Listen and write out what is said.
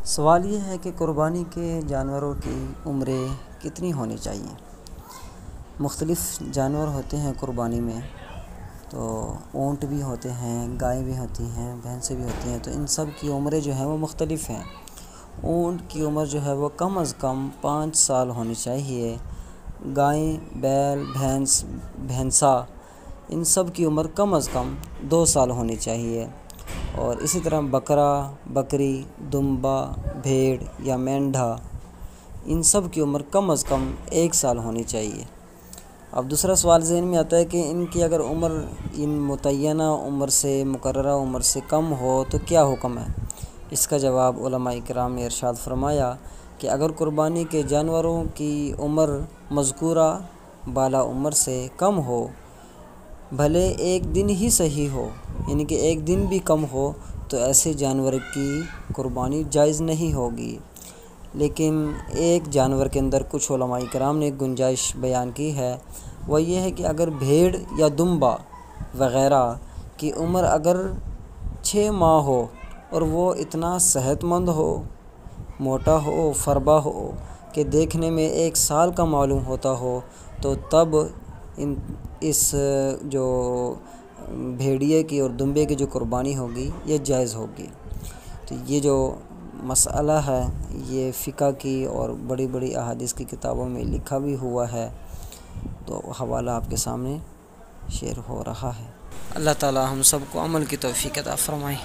سوال یہ ہے کہ قربانی کے جانوروں کی عمریں کتنی ہونی چاہیے۔ مختلف جانور ہوتے ہیں قربانی میں، تو اونٹ بھی ہوتے ہیں، گائے بھی ہوتی ہیں، بھینسیں بھی ہوتی ہیں، تو ان سب کی عمریں جو ہیں وہ مختلف ہیں۔ اونٹ کی عمر جو ہے وہ کم از کم 5 سال ہونی چاہیے۔ گائیں، بیل، بھینسا، ان سب کی عمر کم از کم 2 سال ہونی چاہیے۔ اور اسی طرح بکرا، بکری، دمبا، بھیڑ یا مینڈھا، ان سب کی عمر کم از کم 1 سال ہونی چاہیے۔ اب دوسرا سوال ذہن میں آتا ہے کہ ان کی اگر عمر ان متعینہ عمر سے، مقررہ عمر سے کم ہو تو کیا حکم ہے؟ اس کا جواب علماء کرام نے ارشاد فرمایا کہ اگر قربانی کے جانوروں کی عمر مذکورہ بالا عمر سے کم ہو، بھلے 1 دن ہی صحیح ہو، یعنی کہ 1 دن بھی کم ہو، تو ایسے جانور کی قربانی جائز نہیں ہوگی۔ لیکن ایک جانور کے اندر کچھ علماء کرام نے ایک گنجائش بیان کی ہے، وہ یہ ہے کہ اگر بھیڑ یا دمبا وغیرہ کی عمر اگر 6 ماہ ہو اور وہ اتنا صحت مند ہو، موٹا ہو، فربا ہو کہ دیکھنے میں 1 سال کا معلوم ہوتا ہو، تو تب اس جو بھیڑیے کی اور دمبے کی جو قربانی ہوگی یہ جائز ہوگی۔ تو یہ جو مسئلہ ہے یہ فقہ کی اور بڑی بڑی احادیث کی کتابوں میں لکھا بھی ہوا ہے، تو حوالہ آپ کے سامنے شیئر ہو رہا ہے۔ اللہ تعالی ہم سب کو عمل کی توفیق عطا فرمائے۔